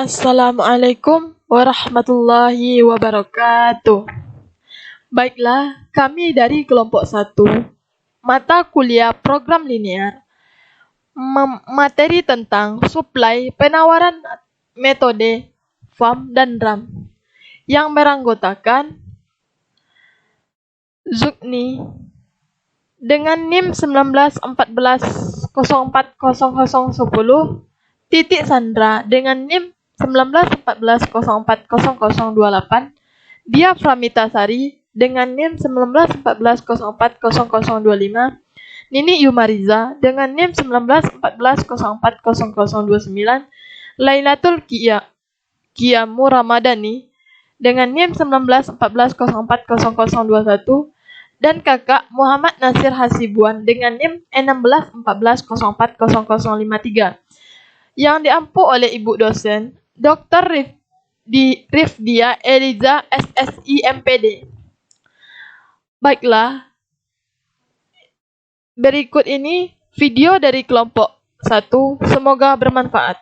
Assalamualaikum warahmatullahi wabarakatuh. Baiklah, kami dari kelompok 1, mata kuliah program linear, materi tentang suplai penawaran metode FAM dan RAM yang beranggotakan Zukni dengan NIM 1914040010, Titik Sandra dengan NIM 1914040028, Dia Pramitasari dengan NIM 1914040025, Nini Yumariza dengan NIM 1914040029, Lailatul Qiyamu Ramadhani dengan NIM 1914040021, dan kakak Muhammad Nasir Hasibuan dengan NIM 1614040053 yang diampu oleh Ibu dosen Dr. Rifdia Eliza SSI MPD. Baiklah, berikut ini video dari kelompok 1, semoga bermanfaat.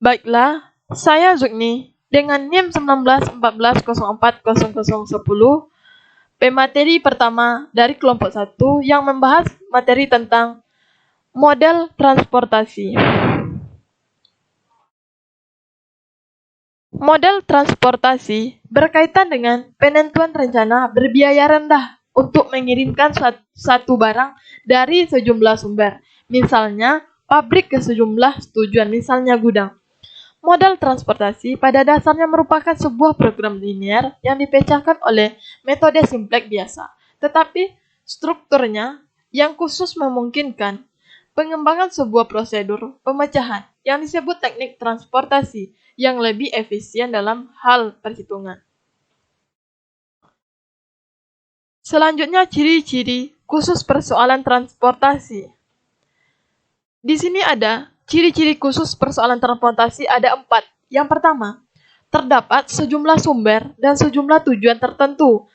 Baiklah, saya Zukni dengan NIM 1914040010, pemateri pertama dari kelompok 1 yang membahas materi tentang model transportasi. Model transportasi berkaitan dengan penentuan rencana berbiaya rendah untuk mengirimkan satu barang dari sejumlah sumber, misalnya pabrik ke sejumlah tujuan, misalnya gudang. Model transportasi pada dasarnya merupakan sebuah program linear yang dipecahkan oleh metode simplex biasa, tetapi strukturnya yang khusus memungkinkan pengembangan sebuah prosedur pemecahan yang disebut teknik transportasi yang lebih efisien dalam hal perhitungan. Selanjutnya, ciri-ciri khusus persoalan transportasi. Di sini ada ciri-ciri khusus persoalan transportasi ada 4. Yang pertama, terdapat sejumlah sumber dan sejumlah tujuan tertentu.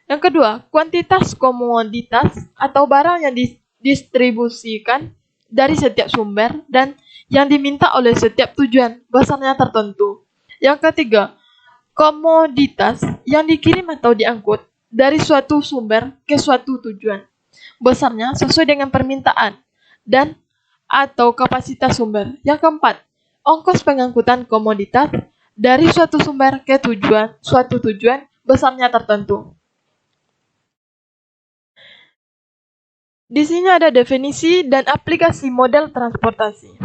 Yang kedua, kuantitas komoditas atau barang yang didistribusikan dari setiap sumber dan yang diminta oleh setiap tujuan besarnya tertentu. Yang ketiga, komoditas yang dikirim atau diangkut dari suatu sumber ke suatu tujuan besarnya sesuai dengan permintaan dan atau kapasitas sumber. Yang keempat, ongkos pengangkutan komoditas dari suatu sumber ke suatu tujuan besarnya tertentu. Di sini ada definisi dan aplikasi model transportasi.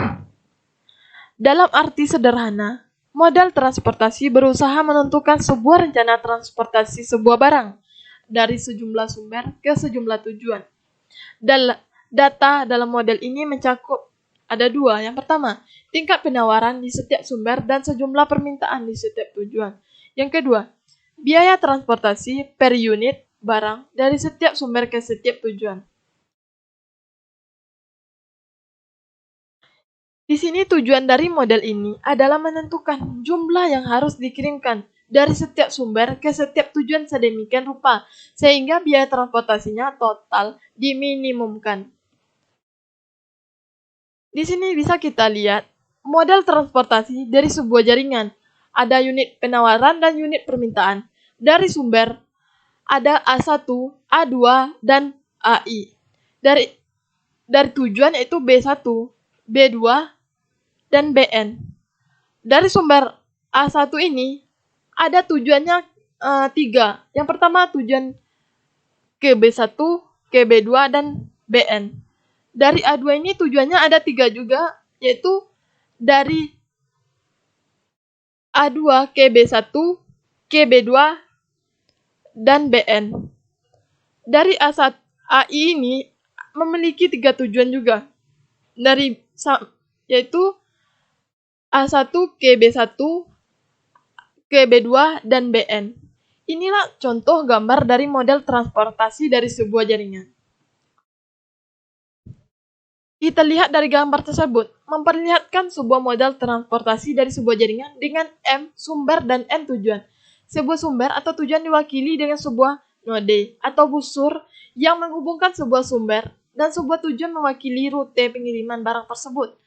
Dalam arti sederhana, model transportasi berusaha menentukan sebuah rencana transportasi sebuah barang dari sejumlah sumber ke sejumlah tujuan. Data dalam model ini mencakup ada 2. Yang pertama, tingkat penawaran di setiap sumber dan sejumlah permintaan di setiap tujuan. Yang kedua, biaya transportasi per unit barang dari setiap sumber ke setiap tujuan. Di sini tujuan dari model ini adalah menentukan jumlah yang harus dikirimkan dari setiap sumber ke setiap tujuan sedemikian rupa, sehingga biaya transportasinya total diminimumkan. Di sini bisa kita lihat model transportasi dari sebuah jaringan. Ada unit penawaran dan unit permintaan. Dari sumber ada A1, A2, dan AI. Dari tujuan yaitu B1, B2, dan BN. Dari sumber A1 ini ada tujuannya 3. Yang pertama tujuan ke B1, ke B2, dan BN. Dari A2 ini tujuannya ada 3 juga, yaitu dari A2 ke B1, ke B2, dan BN. Dari A1, AI ini memiliki 3 tujuan juga, yaitu A1 ke B1, ke B2, dan BN. Inilah contoh gambar dari model transportasi dari sebuah jaringan. Kita lihat dari gambar tersebut, memperlihatkan sebuah model transportasi dari sebuah jaringan dengan M sumber dan N tujuan. Sebuah sumber atau tujuan diwakili dengan sebuah node atau busur yang menghubungkan sebuah sumber dan sebuah tujuan mewakili rute pengiriman barang tersebut.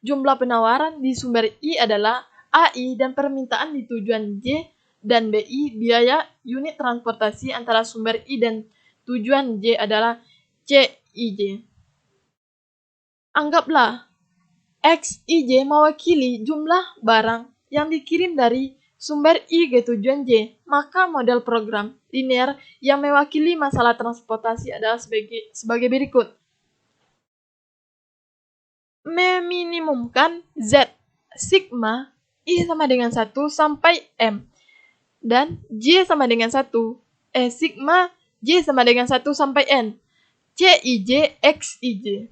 jumlah penawaran di sumber I adalah AI dan permintaan di tujuan J dan BI, biaya unit transportasi antara sumber I dan tujuan J adalah CIJ. Anggaplah XIJ mewakili jumlah barang yang dikirim dari sumber I ke tujuan J, maka model program linear yang mewakili masalah transportasi adalah sebagai berikut. Meminimumkan Z, sigma I sama dengan 1 sampai M, dan J sama dengan 1, sigma J sama dengan 1 sampai N, CIJ XIJ.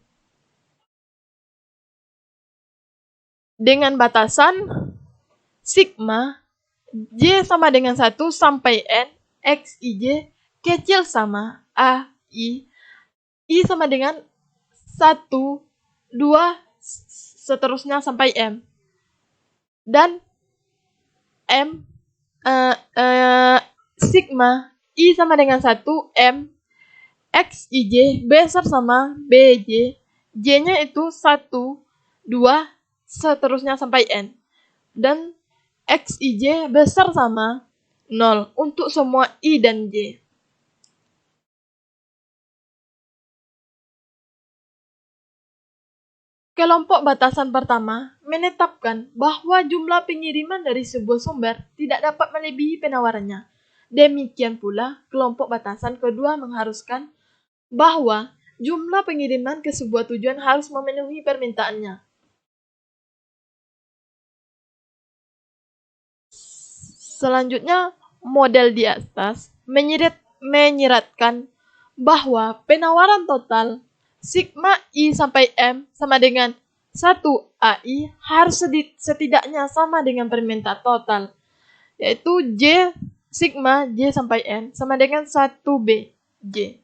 Dengan batasan sigma J sama dengan 1 sampai N, XIJ kecil sama AI, I sama dengan 1, 2, seterusnya sampai M. Dan M, sigma I sama dengan 1, M, XIJ besar sama BJ, J-nya itu 1, 2, seterusnya sampai N. Dan XIJ besar sama 0 untuk semua I dan J. Kelompok batasan pertama menetapkan bahwa jumlah pengiriman dari sebuah sumber tidak dapat melebihi penawarannya. Demikian pula, kelompok batasan kedua mengharuskan bahwa jumlah pengiriman ke sebuah tujuan harus memenuhi permintaannya. Selanjutnya, model di atas menyiratkan bahwa penawaran total sigma I sampai M sama dengan 1 AI harus setidaknya sama dengan permintaan total, yaitu sigma J sampai N sama dengan 1 BJ.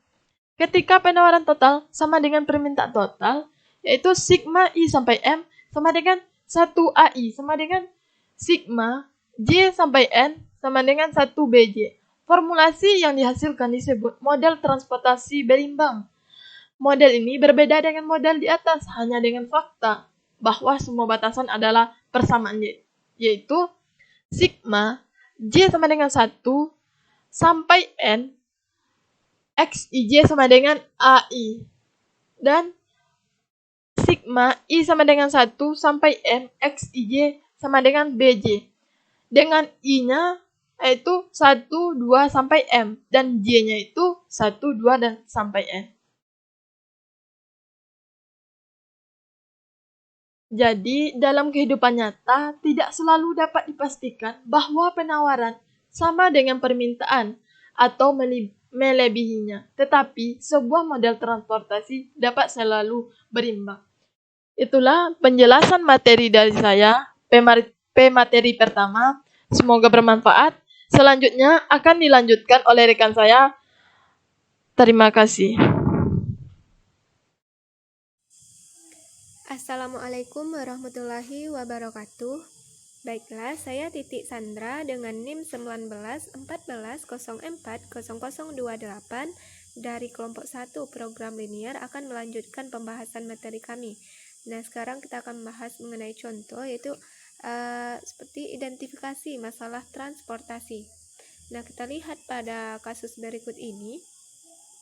Ketika penawaran total sama dengan permintaan total, yaitu sigma I sampai M sama dengan 1 AI sama dengan sigma J sampai N sama dengan 1 BJ. Formulasi yang dihasilkan disebut model transportasi berimbang. Model ini berbeda dengan model di atas hanya dengan fakta bahwa semua batasan adalah persamaan yaitu sigma J sama dengan 1 sampai N, XIJ sama dengan AI, dan sigma I sama dengan 1 sampai M, XIJ sama dengan BJ. Dengan I-nya yaitu 1, 2, sampai M, dan J-nya itu 1, 2, dan sampai N. Jadi, dalam kehidupan nyata, tidak selalu dapat dipastikan bahwa penawaran sama dengan permintaan atau melebihinya, tetapi sebuah model transportasi dapat selalu berimbang. Itulah penjelasan materi dari saya, P-materi pertama. Semoga bermanfaat. Selanjutnya akan dilanjutkan oleh rekan saya. Terima kasih. Assalamualaikum warahmatullahi wabarakatuh. Baiklah, saya Titik Sandra dengan NIM 1914040028 dari kelompok 1 program linear akan melanjutkan pembahasan materi kami. Nah, sekarang kita akan membahas mengenai contoh, yaitu seperti identifikasi masalah transportasi. Nah, kita lihat pada kasus berikut ini,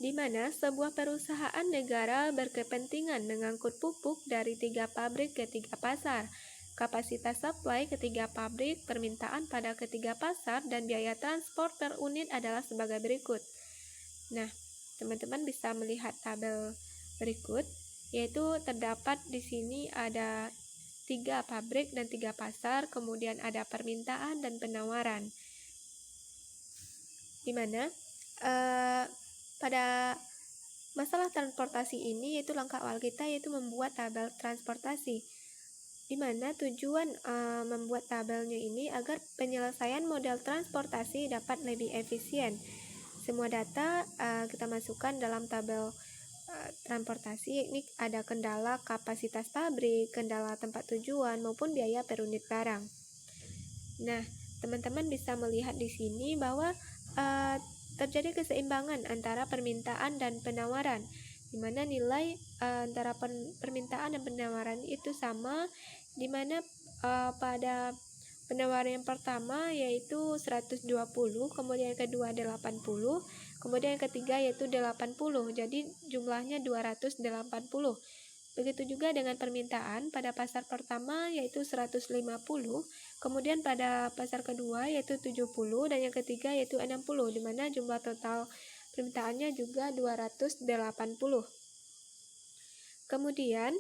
di mana sebuah perusahaan negara berkepentingan mengangkut pupuk dari 3 pabrik ke 3 pasar. Kapasitas supply ke 3 pabrik, permintaan pada ketiga pasar, dan biaya transport per unit adalah sebagai berikut. Nah, teman-teman bisa melihat tabel berikut, yaitu terdapat di sini ada 3 pabrik dan 3 pasar, kemudian ada permintaan dan penawaran. Di mana pada masalah transportasi ini, yaitu langkah awal kita yaitu membuat tabel transportasi, di mana tujuan membuat tabelnya ini agar penyelesaian model transportasi dapat lebih efisien. Semua data kita masukkan dalam tabel transportasi. Ini ada kendala kapasitas pabrik, kendala tempat tujuan, maupun biaya per unit barang. Nah, teman-teman bisa melihat di sini bahwa terjadi keseimbangan antara permintaan dan penawaran, di mana nilai antara permintaan dan penawaran itu sama, di mana pada penawaran yang pertama yaitu 120, kemudian yang kedua 80, kemudian yang ketiga yaitu 80. Jadi jumlahnya 280. Begitu juga dengan permintaan pada pasar pertama yaitu 150, kemudian pada pasar kedua yaitu 70, dan yang ketiga yaitu 60, di mana jumlah total permintaannya juga 280. Kemudian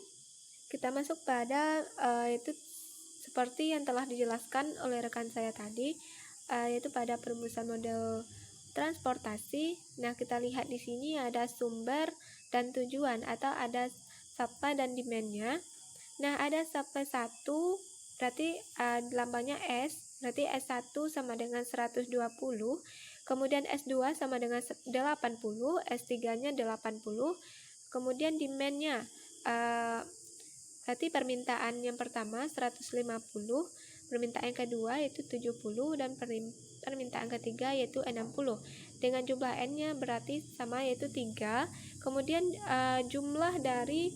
kita masuk pada itu seperti yang telah dijelaskan oleh rekan saya tadi, yaitu pada perumusan model transportasi. Nah, kita lihat di sini ada sumber dan tujuan atau ada supply dan demand-nya. Nah, ada supply 1 berarti lambangnya S, berarti S1 sama dengan 120, kemudian S2 sama dengan 80, S3-nya 80, kemudian demand-nya berarti permintaan yang pertama 150, permintaan yang kedua yaitu 70, dan permintaan ketiga yaitu 60. Dengan jumlah N-nya berarti sama yaitu 3. Kemudian jumlah dari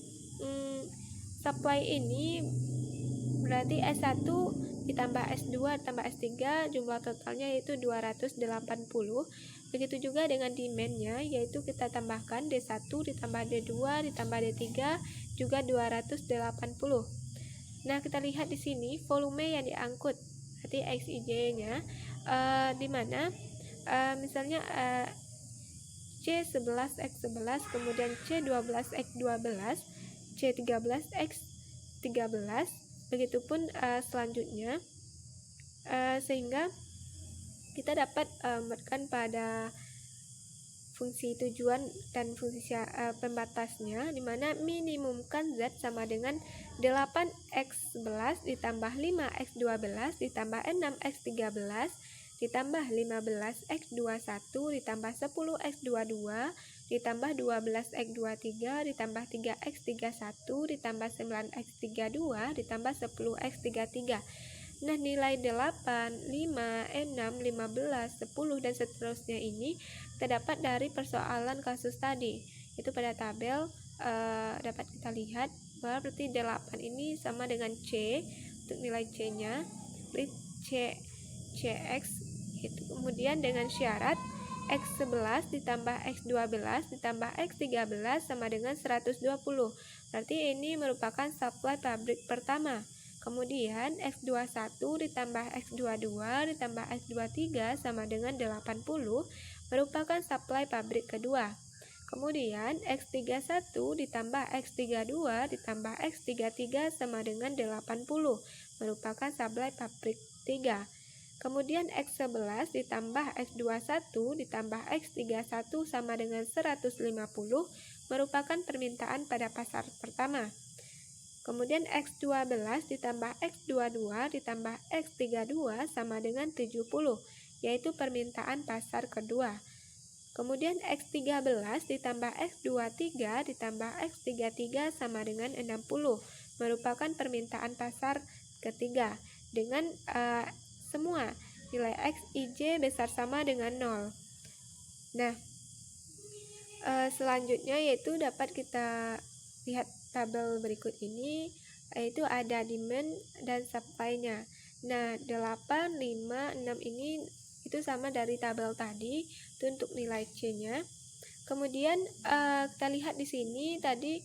supply ini berarti S1 ditambah S2 ditambah S3, jumlah totalnya yaitu 280. Begitu juga dengan demand-nya, yaitu kita tambahkan D1 ditambah D2 ditambah D3 juga 280. Nah, kita lihat di sini volume yang diangkut, berarti XIJ-nya di mana misalnya C11X11, kemudian C12X12, C13X13, begitupun selanjutnya, sehingga kita dapat memberikan pada fungsi tujuan dan fungsi pembatasnya, di mana minimumkan Z sama dengan 8X11 ditambah 5X12 ditambah 6X13 ditambah 15X21 ditambah 10X22 ditambah 12X23 ditambah 3X31 ditambah 9X32 ditambah 10X33. Nah, nilai 8, 5, 6, 15, 10, dan seterusnya ini terdapat dari persoalan kasus tadi. Itu pada tabel dapat kita lihat bahwa berarti 8 ini sama dengan C untuk nilai C-nya, berarti CX itu. Kemudian dengan syarat X11 ditambah X12 ditambah X13 sama dengan 120. Berarti ini merupakan supply pabrik pertama. Kemudian X21 ditambah X22 ditambah X23 sama dengan 80 merupakan supply pabrik kedua. Kemudian X31 ditambah X32 ditambah X33 sama dengan 80 merupakan supply pabrik 3. Kemudian X11 ditambah X21 ditambah X31 sama dengan 150 merupakan permintaan pada pasar pertama. Kemudian X12 ditambah X22 ditambah X32 sama dengan 70, yaitu permintaan pasar kedua. Kemudian X13 ditambah X23 ditambah X33 sama dengan 60, merupakan permintaan pasar ketiga. Dengan semua nilai XIJ besar sama dengan 0. Nah, selanjutnya yaitu dapat kita lihat tabel berikut ini, yaitu ada demand dan supply-nya. Nah, 8, 5, 6 ini itu sama dari tabel tadi, itu untuk nilai C-nya. Kemudian kita lihat di sini tadi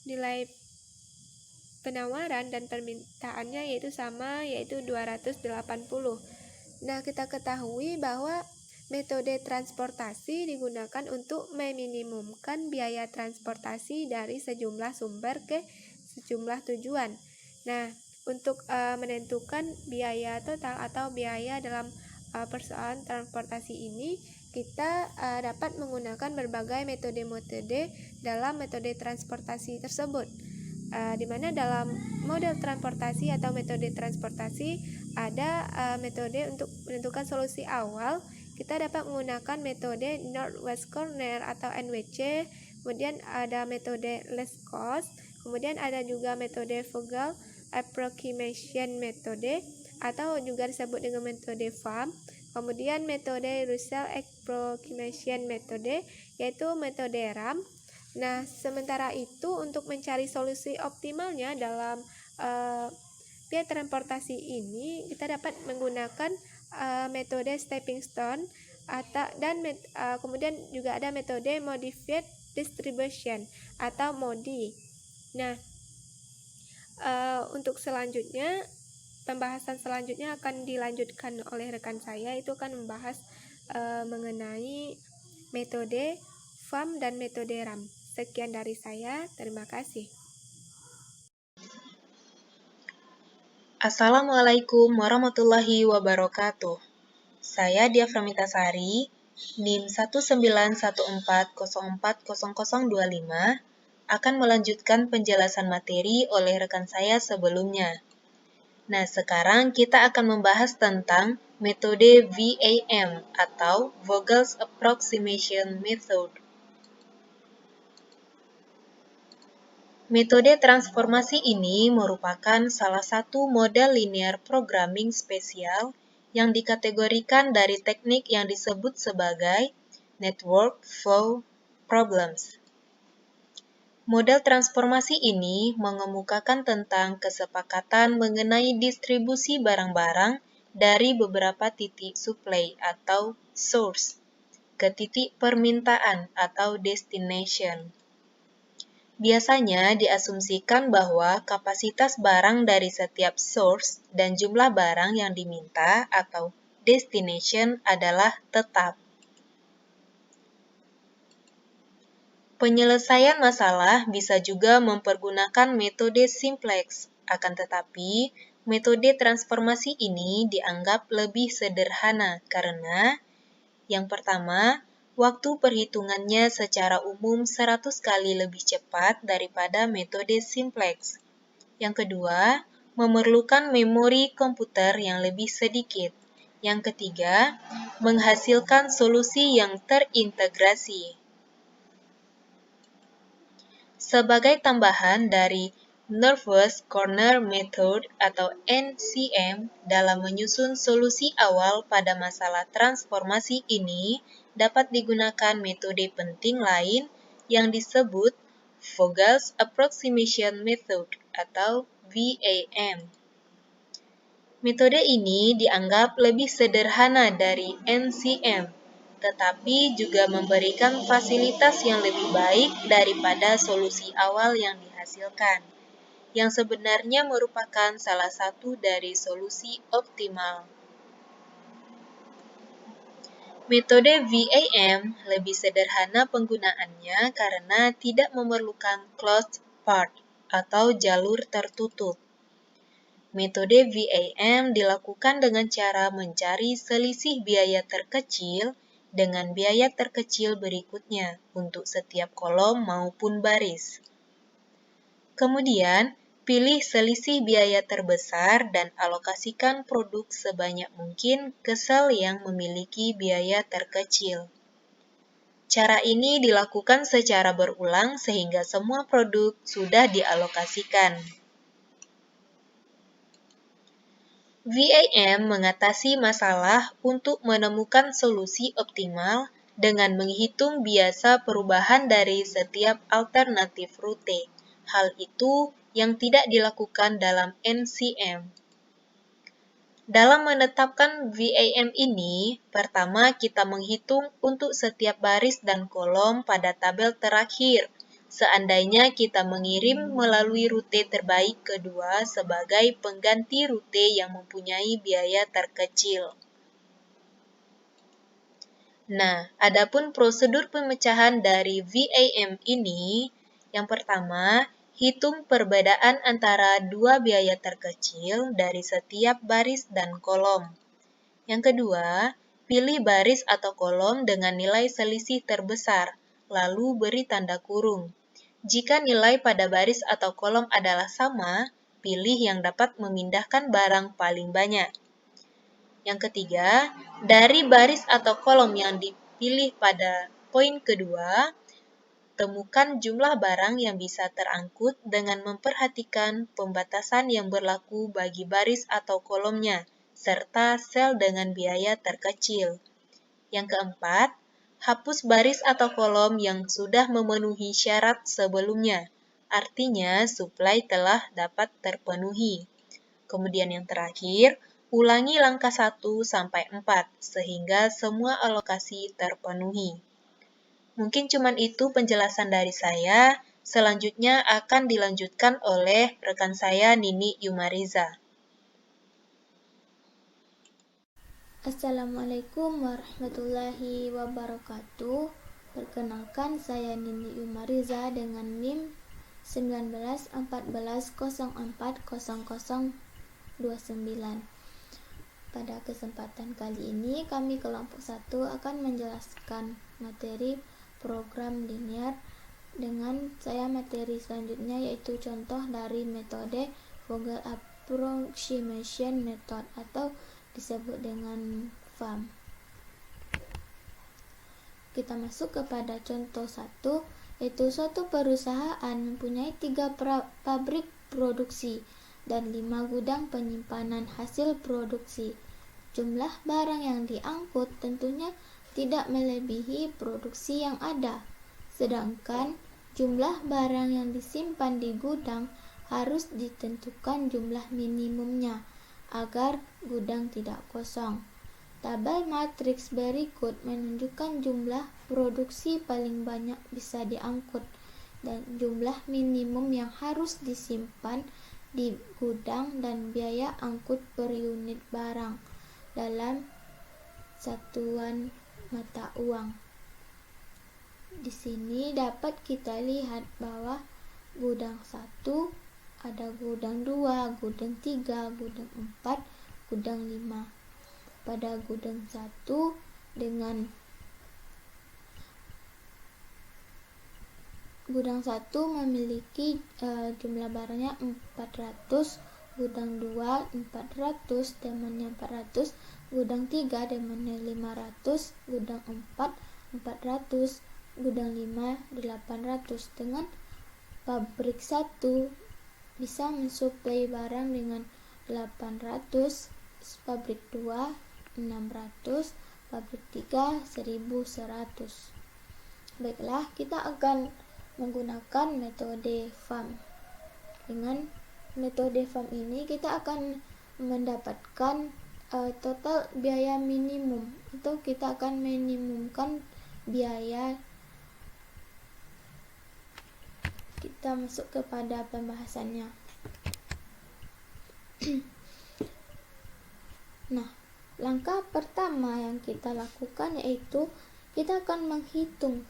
nilai penawaran dan permintaannya yaitu sama, yaitu 280. Nah, kita ketahui bahwa metode transportasi digunakan untuk meminimumkan biaya transportasi dari sejumlah sumber ke sejumlah tujuan. Nah, untuk menentukan biaya total atau biaya dalam persoalan transportasi ini, kita dapat menggunakan berbagai metode-metode dalam metode transportasi tersebut. Di mana dalam model transportasi atau metode transportasi ada metode untuk menentukan solusi awal. Kita dapat menggunakan metode Northwest Corner atau NWC, kemudian ada metode least cost, kemudian ada juga metode Vogel approximation metode atau juga disebut dengan metode FAM, kemudian metode Russell approximation metode, yaitu metode RAM. Nah, sementara itu untuk mencari solusi optimalnya dalam biaya transportasi ini, kita dapat menggunakan metode stepping stone kemudian juga ada metode modified distribution atau MODI. Nah, untuk selanjutnya, pembahasan selanjutnya akan dilanjutkan oleh rekan saya, itu akan membahas mengenai metode FAM dan metode RAM. Sekian dari saya, terima kasih. Assalamualaikum warahmatullahi wabarakatuh. Saya Dia Framitasari, NIM 19140400025, akan melanjutkan penjelasan materi oleh rekan saya sebelumnya. Nah, sekarang kita akan membahas tentang metode VAM atau Vogel's Approximation Method. Metode transformasi ini merupakan salah satu model linear programming spesial yang dikategorikan dari teknik yang disebut sebagai Network Flow Problems. Model transformasi ini mengemukakan tentang kesepakatan mengenai distribusi barang-barang dari beberapa titik supply atau source ke titik permintaan atau destination. Biasanya diasumsikan bahwa kapasitas barang dari setiap source dan jumlah barang yang diminta atau destination adalah tetap. Penyelesaian masalah bisa juga mempergunakan metode simplex, akan tetapi metode transformasi ini dianggap lebih sederhana karena yang pertama, waktu perhitungannya secara umum 100 kali lebih cepat daripada metode simplex. Yang kedua, memerlukan memori komputer yang lebih sedikit. Yang ketiga, menghasilkan solusi yang terintegrasi. Sebagai tambahan dari Nervous Corner Method atau NCM dalam menyusun solusi awal pada masalah transformasi ini dapat digunakan metode penting lain yang disebut Vogel's Approximation Method atau VAM. Metode ini dianggap lebih sederhana dari NCM, tetapi juga memberikan fasilitas yang lebih baik daripada solusi awal yang dihasilkan, yang sebenarnya merupakan salah satu dari solusi optimal. Metode VAM lebih sederhana penggunaannya karena tidak memerlukan closed path atau jalur tertutup. Metode VAM dilakukan dengan cara mencari selisih biaya terkecil dengan biaya terkecil berikutnya untuk setiap kolom maupun baris. Kemudian, pilih selisih biaya terbesar dan alokasikan produk sebanyak mungkin ke sel yang memiliki biaya terkecil. Cara ini dilakukan secara berulang sehingga semua produk sudah dialokasikan. VAM mengatasi masalah untuk menemukan solusi optimal dengan menghitung biasa perubahan dari setiap alternatif rute. Hal itu yang tidak dilakukan dalam NCM. Dalam menetapkan VAM ini, pertama kita menghitung untuk setiap baris dan kolom pada tabel terakhir, seandainya kita mengirim melalui rute terbaik kedua sebagai pengganti rute yang mempunyai biaya terkecil. Nah, adapun prosedur pemecahan dari VAM ini, yang pertama, hitung perbedaan antara dua biaya terkecil dari setiap baris dan kolom. Yang kedua, pilih baris atau kolom dengan nilai selisih terbesar, lalu beri tanda kurung. Jika nilai pada baris atau kolom adalah sama, pilih yang dapat memindahkan barang paling banyak. Yang ketiga, dari baris atau kolom yang dipilih pada poin kedua, temukan jumlah barang yang bisa terangkut dengan memperhatikan pembatasan yang berlaku bagi baris atau kolomnya, serta sel dengan biaya terkecil. Yang keempat, hapus baris atau kolom yang sudah memenuhi syarat sebelumnya. Artinya, suplai telah dapat terpenuhi. Kemudian yang terakhir, ulangi langkah 1 sampai 4 sehingga semua alokasi terpenuhi. Mungkin cuman itu penjelasan dari saya. Selanjutnya akan dilanjutkan oleh rekan saya Nini Yumariza. Assalamualaikum warahmatullahi wabarakatuh. Perkenalkan, saya Nini Yumariza dengan NIM 1914040029. Pada kesempatan kali ini, kami kelompok 1 akan menjelaskan materi program linear dengan materi selanjutnya, yaitu contoh dari metode Vogel Approximation Method atau disebut dengan FAM. Kita masuk kepada contoh 1, yaitu suatu perusahaan mempunyai 3 pabrik produksi dan 5 gudang penyimpanan hasil produksi. Jumlah barang yang diangkut tentunya tidak melebihi produksi yang ada, sedangkan jumlah barang yang disimpan di gudang harus ditentukan jumlah minimumnya agar gudang tidak kosong. Tabel matriks berikut menunjukkan jumlah produksi paling banyak bisa diangkut dan jumlah minimum yang harus disimpan di gudang dan biaya angkut per unit barang dalam satuan mata uang. Di sini dapat kita lihat bahwa gudang 1 ada gudang 2, gudang 3, gudang 4, gudang 5. Pada gudang 1 dengan gudang 1 memiliki jumlah barangnya 400, gudang 2 400, demandnya 400, gudang 3 demandnya 500, gudang 4 400, gudang 5 800. Dengan pabrik 1 bisa mensuplai barang dengan 800, pabrik 2 600, pabrik 3 1100. Baiklah, kita akan menggunakan metode FAM. Dengan metode FAM ini kita akan mendapatkan total biaya minimum, atau kita akan minimumkan biaya. Kita masuk kepada pembahasannya. Nah, langkah pertama yang kita lakukan yaitu kita akan menghitung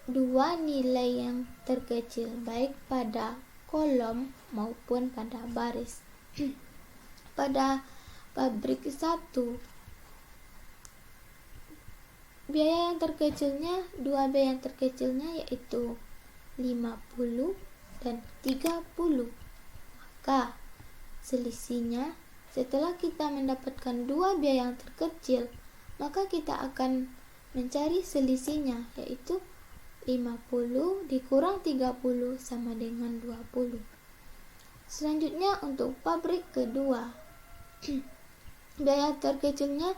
dua nilai yang terkecil baik pada kolom maupun pada baris. Pada pabrik 1, biaya yang terkecilnya, dua biaya yang terkecilnya yaitu 50 dan 30. Maka selisihnya, setelah kita mendapatkan dua biaya yang terkecil, maka kita akan mencari selisihnya, yaitu 50 dikurang 30 sama dengan 20. Selanjutnya untuk pabrik kedua, biaya terkecilnya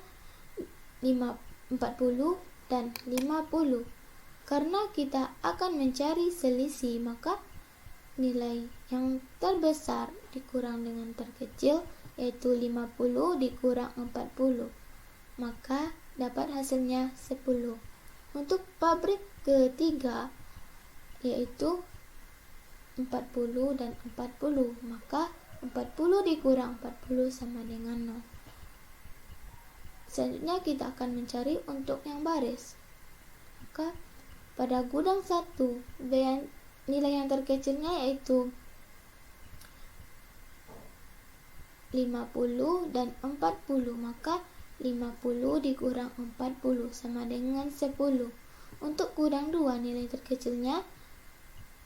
40 dan 50. Karena kita akan mencari selisih, maka nilai yang terbesar dikurang dengan terkecil, yaitu 50 dikurang 40. Maka dapat hasilnya 10. Untuk pabrik ketiga, yaitu 40 dan 40, maka 40 dikurang 40 sama dengan 0. Selanjutnya kita akan mencari untuk yang baris. Maka pada gudang 1, nilai yang terkecilnya yaitu 50 dan 40, maka 50 dikurang 40 sama dengan 10. Untuk gudang 2, nilai terkecilnya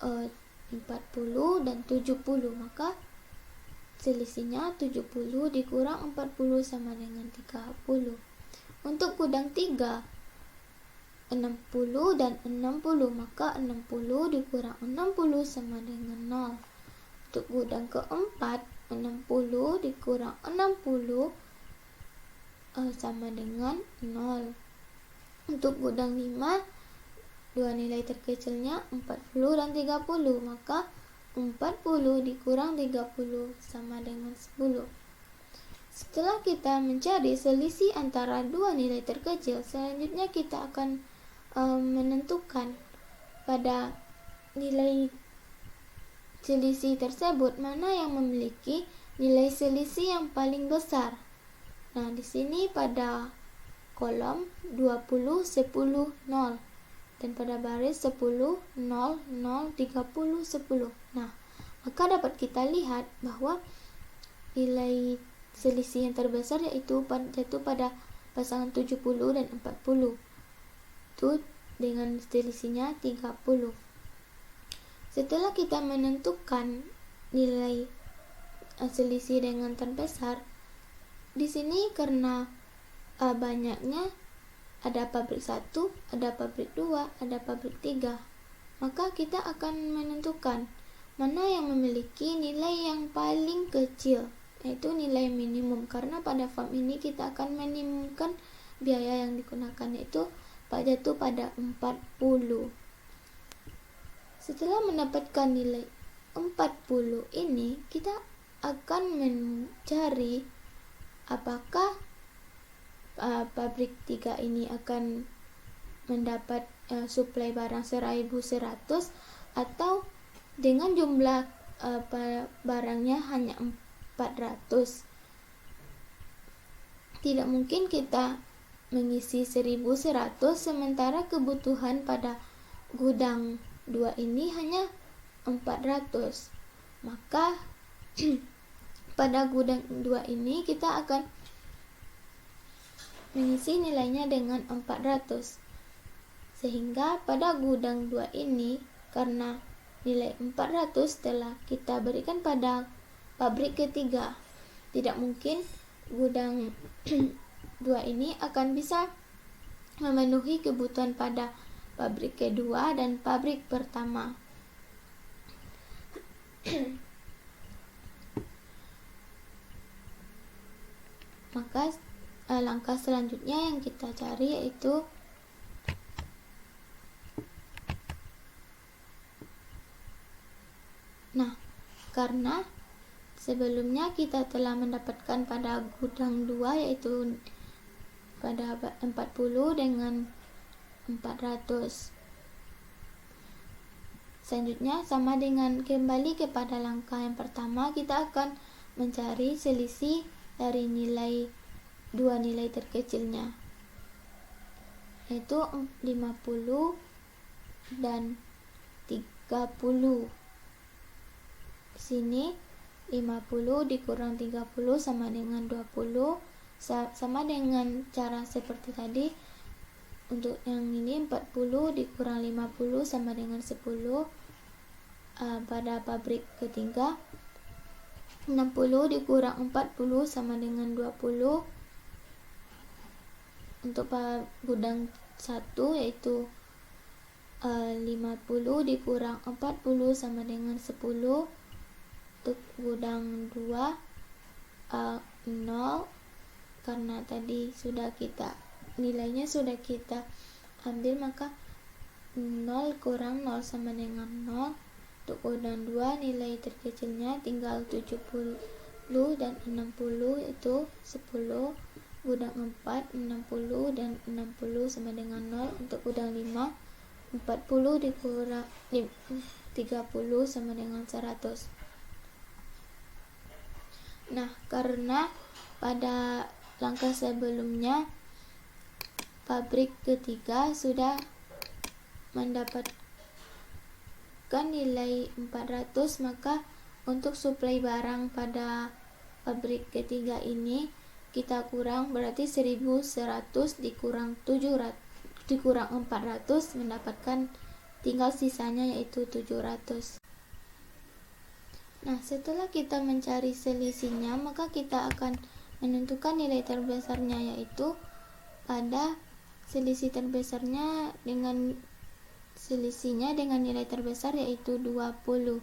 40 dan 70, maka selisihnya 70 dikurang 40 sama dengan 30. Untuk gudang 3, 60 dan 60, maka 60 dikurang 60 sama dengan 0. Untuk gudang keempat, 60 dikurang 60 sama dengan 0. Untuk gudang 5, dua nilai terkecilnya 40 dan 30, maka 40 dikurang 30 sama dengan 10. Setelah kita mencari selisih antara dua nilai terkecil, selanjutnya kita akan menentukan pada nilai selisih tersebut mana yang memiliki nilai selisih yang paling besar. Nah, di sini pada kolom 20, 10, 0 dan pada baris 10, 0, 0, 30, 10. Nah, maka dapat kita lihat bahwa nilai selisih yang terbesar yaitu jatuh pada pasangan 70 dan 40. Itu dengan selisihnya 30. Setelah kita menentukan nilai selisih dengan terbesar, di sini karena banyaknya ada pabrik 1, ada pabrik 2, ada pabrik 3, maka kita akan menentukan mana yang memiliki nilai yang paling kecil, yaitu nilai minimum, karena pada form ini kita akan minimumkan biaya yang digunakan, yaitu jatuh pada 40. Setelah mendapatkan nilai 40 ini, kita akan mencari apakah pabrik 3 ini akan mendapat suplai barang 1.100 atau dengan jumlah barangnya hanya 400. Tidak mungkin kita mengisi 1.100 sementara kebutuhan pada gudang 2 ini hanya 400. Maka pada gudang 2 ini kita akan mengisi nilainya dengan 400. Sehingga pada gudang 2 ini, karena nilai 400 telah kita berikan pada pabrik ketiga, tidak mungkin gudang 2 ini akan bisa memenuhi kebutuhan pada pabrik kedua dan pabrik pertama. Maka langkah selanjutnya yang kita cari yaitu karena sebelumnya kita telah mendapatkan pada gudang 2 yaitu pada 40 dengan 400. Selanjutnya sama dengan kembali kepada langkah yang pertama, kita akan mencari selisih dari dua nilai terkecilnya, yaitu 50 dan 30. Di sini 50 dikurang 30 sama dengan 20, sama dengan cara seperti tadi. Untuk yang ini 40 dikurang 50 sama dengan 10. Pada pabrik ketiga 60 dikurang 40 sama dengan 20. Untuk gudang 1 yaitu 50 dikurang 40 sama dengan 10. Untuk gudang 2 0, karena tadi nilainya sudah kita ambil, maka 0 kurang 0 sama dengan 0. Untuk gudang 2 nilai terkecilnya tinggal 70 dan 60 itu 10. Gudang 4 60 dan 60 sama dengan 0. Untuk gudang 5 40 dikurang 30 sama dengan 100. Nah, karena pada langkah sebelumnya pabrik ketiga sudah mendapatkan nilai 400, maka untuk suplai barang pada pabrik ketiga ini kita kurang, berarti 1.100 dikurang 400 mendapatkan tinggal sisanya yaitu 700. Nah, setelah kita mencari selisihnya, maka kita akan menentukan nilai terbesarnya, yaitu pada selisihnya dengan nilai terbesar yaitu 20.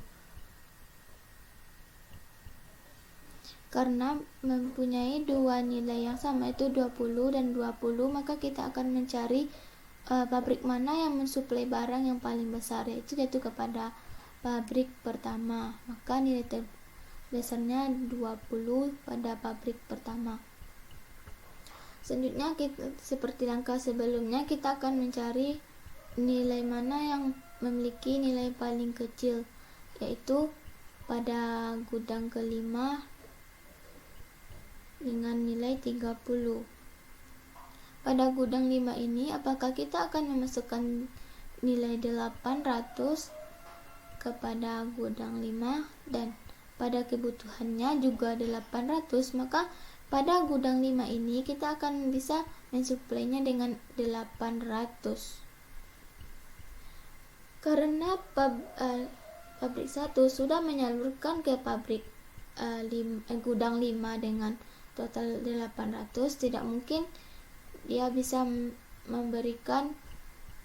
karena mempunyai dua nilai yang sama, itu 20 dan 20, maka kita akan mencari pabrik mana yang mensuplai barang yang paling besar, yaitu jatuh kepada pabrik pertama. Maka nilai terbesarnya 20 pada pabrik pertama. Selanjutnya, seperti langkah sebelumnya, kita akan mencari nilai mana yang memiliki nilai paling kecil, yaitu pada gudang kelima dengan nilai 30. Pada gudang 5 ini, apakah kita akan memasukkan nilai 800 kepada gudang 5 dan pada kebutuhannya juga 800, maka pada gudang 5 ini kita akan bisa mensuplainya dengan 800. Karena pabrik 1 sudah menyalurkan ke pabrik gudang 5 dengan total 800, tidak mungkin dia bisa memberikan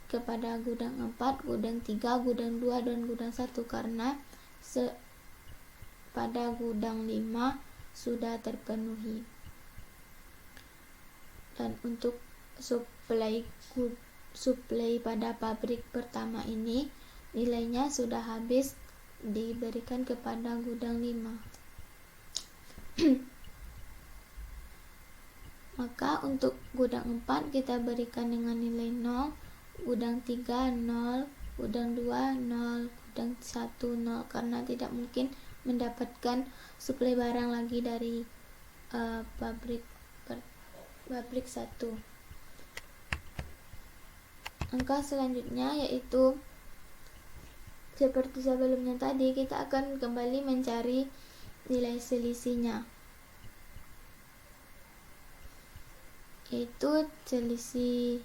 kepada gudang 4, gudang 3, gudang 2, dan gudang 1 karena pada gudang 5 sudah terpenuhi. Dan untuk suplai pada pabrik pertama ini nilainya sudah habis diberikan kepada gudang 5. Maka untuk gudang 4 kita berikan dengan nilai 0, gudang 3 0, gudang 2 0, gudang 1 0, karena tidak mungkin mendapatkan suplai barang lagi dari pabrik 1. Angka selanjutnya yaitu seperti sebelumnya tadi, kita akan kembali mencari nilai selisihnya, yaitu selisih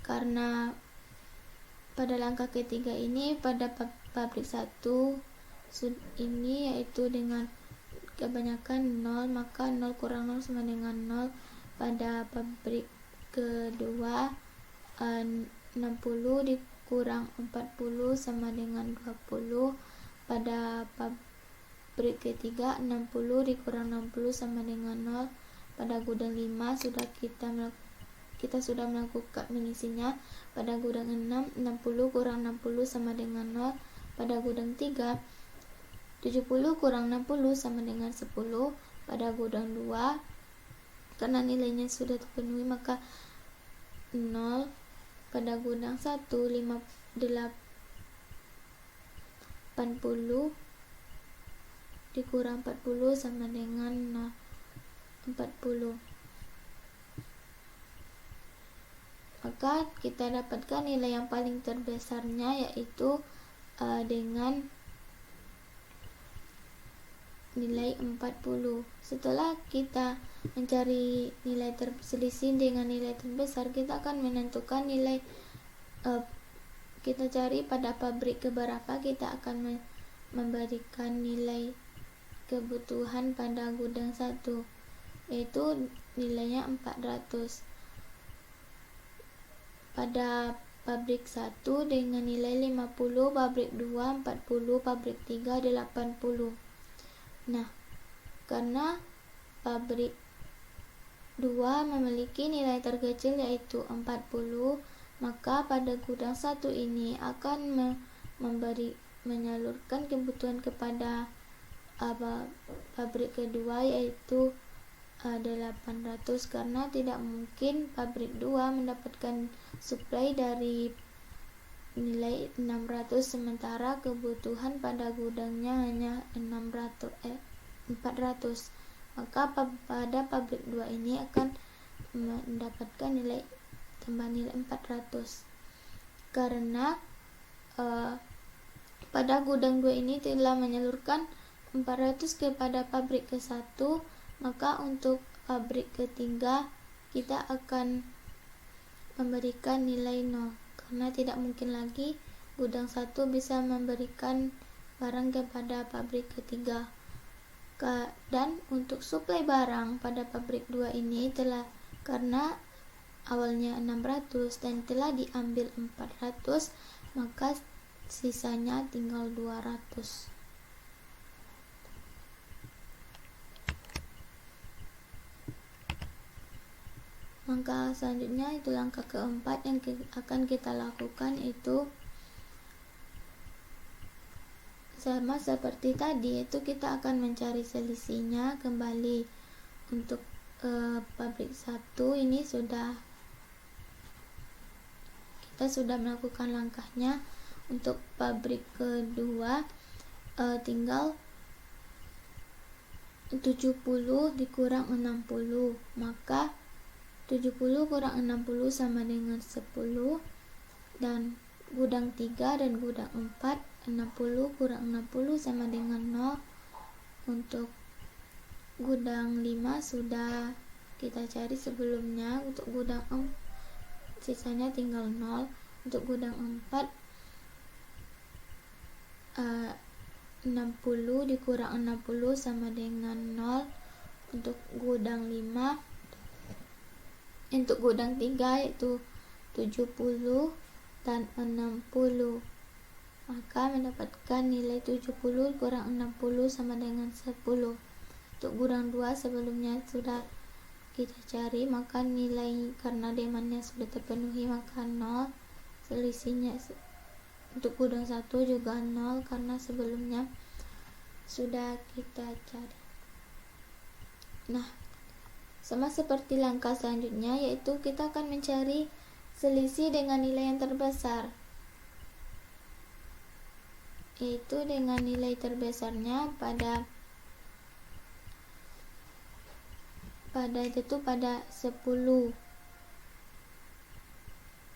karena pada langkah ketiga ini pada pabrik 1 ini yaitu dengan kebanyakan 0, maka 0 kurang 0 sama dengan 0. Pada pabrik kedua 60 dikurang 40 sama dengan 20. Pada pabrik ketiga 60 dikurang 60 sama dengan 0. Pada gudang 5 kita sudah melakukan mengisinya. Pada gudang 6 60 kurang 60 sama dengan 0. Pada gudang 3 70 kurang 60 sama dengan 10. Pada gudang 2 karena nilainya sudah terpenuhi maka 0. Pada gudang 1 80 dikurang 40 sama dengan 40. Maka kita dapatkan nilai yang paling terbesarnya yaitu dengan nilai 40. Setelah kita mencari nilai selisih dengan nilai terbesar, kita akan menentukan nilai kita cari pada pabrik keberapa kita akan memberikan nilai kebutuhan pada gudang 1, yaitu nilainya 400. Pada pabrik 1 dengan nilai 50, pabrik 2 40, pabrik 3 80. Nah, karena pabrik 2 memiliki nilai terkecil yaitu 40, maka pada gudang 1 ini akan menyalurkan kebutuhan kepada pabrik kedua yaitu 800, karena tidak mungkin pabrik 2 mendapatkan suplai dari nilai 600 sementara kebutuhan pada gudangnya hanya 400. Maka pada pabrik 2 ini akan mendapatkan tambah nilai 400 karena pada gudang 2 ini telah menyalurkan 400 kepada pabrik ke-1, maka untuk pabrik ketiga kita akan memberikan nilai 0 karena tidak mungkin lagi gudang 1 bisa memberikan barang kepada pabrik ketiga. Dan untuk suplai barang pada pabrik 2 ini karena awalnya 600 dan telah diambil 400, maka sisanya tinggal 200. Langkah selanjutnya itu langkah keempat yang akan kita lakukan, itu sama seperti tadi, itu kita akan mencari selisihnya kembali. Untuk pabrik 1 ini kita sudah melakukan langkahnya. Untuk pabrik kedua tinggal 70 dikurang 60, maka 70 kurang 60 sama dengan 10, dan gudang 3 dan gudang 4, 60 kurang 60 sama dengan 0. Untuk gudang 5 sudah kita cari sebelumnya. Untuk gudang 4 sisanya tinggal 0. Untuk gudang 4 60 dikurang 60 sama dengan 0. Untuk gudang 5, untuk gudang 3 yaitu 70 dan 60, maka mendapatkan nilai 70 kurang 60 sama dengan 10. Untuk gudang 2 sebelumnya sudah kita cari, maka nilai karena demandnya sudah terpenuhi maka 0. Selisihnya untuk gudang 1 juga 0 karena sebelumnya sudah kita cari. Nah, sama seperti langkah selanjutnya, yaitu kita akan mencari selisih dengan nilai yang terbesar, yaitu dengan nilai terbesarnya pada 10.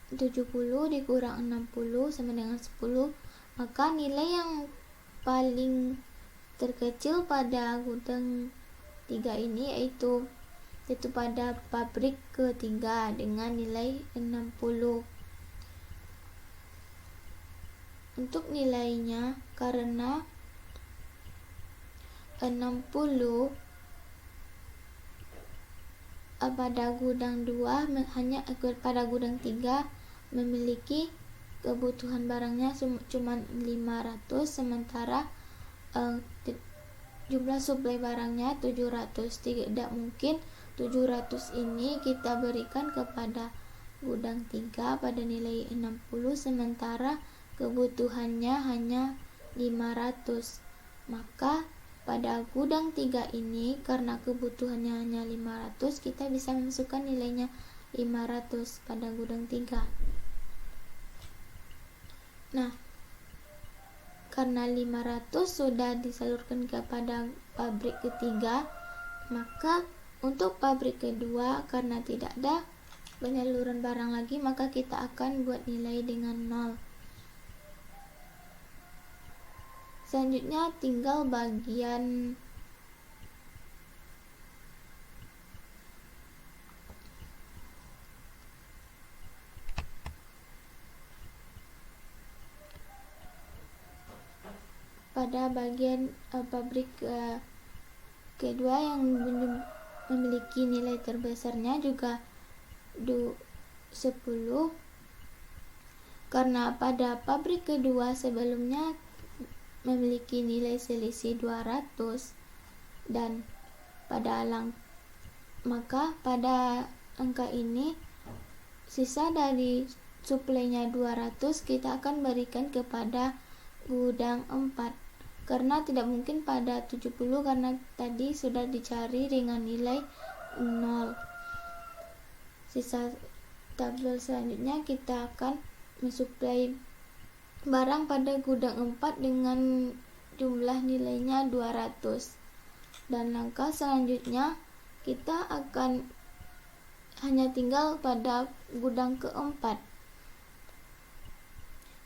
70 dikurang 60 sama dengan 10, maka nilai yang paling terkecil pada gudang 3 ini yaitu pada pabrik ketiga dengan nilai 60. Untuk nilainya, karena 60 pada gudang 2 hanya pada gudang 3 memiliki kebutuhan barangnya cuma 500, sementara jumlah suplai barangnya 700. Tidak mungkin 700 ini kita berikan kepada gudang 3 pada nilai 60 sementara kebutuhannya hanya 500. Maka pada gudang 3 ini karena kebutuhannya hanya 500, kita bisa memasukkan nilainya 500 pada gudang 3. Nah, karena 500 sudah disalurkan kepada pabrik ketiga, maka untuk pabrik kedua karena tidak ada penyaluran barang lagi, maka kita akan buat nilai dengan 0. Selanjutnya tinggal bagian pada bagian pabrik kedua yang memiliki nilai terbesarnya juga 10, karena pada pabrik kedua sebelumnya memiliki nilai selisih 200 dan maka pada angka ini sisa dari suplainya 200 kita akan berikan kepada gudang 4, karena tidak mungkin pada 70 karena tadi sudah dicari dengan nilai 0. Sisa tabel selanjutnya kita akan mensuplai barang pada gudang 4 dengan jumlah nilainya 200. Dan langkah selanjutnya kita akan hanya tinggal pada gudang keempat,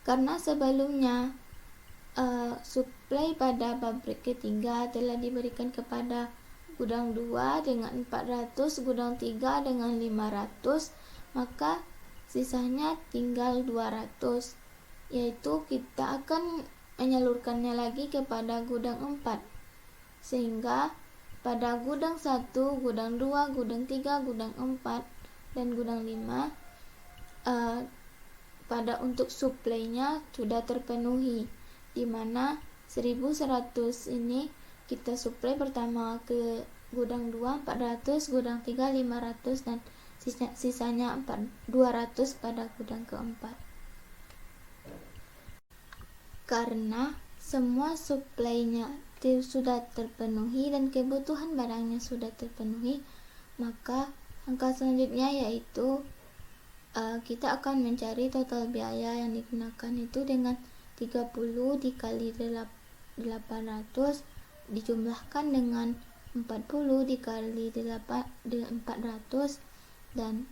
karena sebelumnya suplai pada pabrik ketiga telah diberikan kepada gudang 2 dengan 400, gudang 3 dengan 500, maka sisanya tinggal 200, yaitu kita akan menyalurkannya lagi kepada gudang 4, sehingga pada gudang 1, gudang 2, gudang 3, gudang 4, dan gudang 5 pada untuk suplainya sudah terpenuhi, di mana 1100 ini kita suplai pertama ke gudang 2 400, gudang 3 500, dan sisanya 200 pada gudang keempat. Karena semua suplainya sudah terpenuhi dan kebutuhan barangnya sudah terpenuhi, maka langkah selanjutnya yaitu kita akan mencari total biaya yang digunakan itu dengan 30 dikali 800 dijumlahkan dengan 40 dikali 400 dan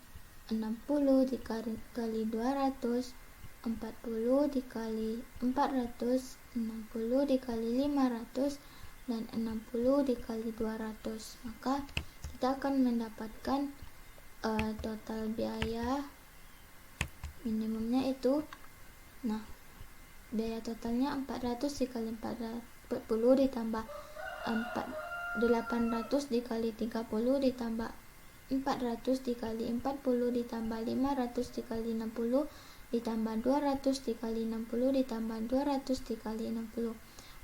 60 dikali 200, 40 dikali 400, 60 dikali 500, dan 60 dikali 200. Maka kita akan mendapatkan total biaya minimumnya itu, biaya totalnya 400 dikali 40 ditambah 800 dikali 30 ditambah 400 dikali 40 ditambah 500 dikali 60 ditambah 200 dikali 60 ditambah 200 dikali 60.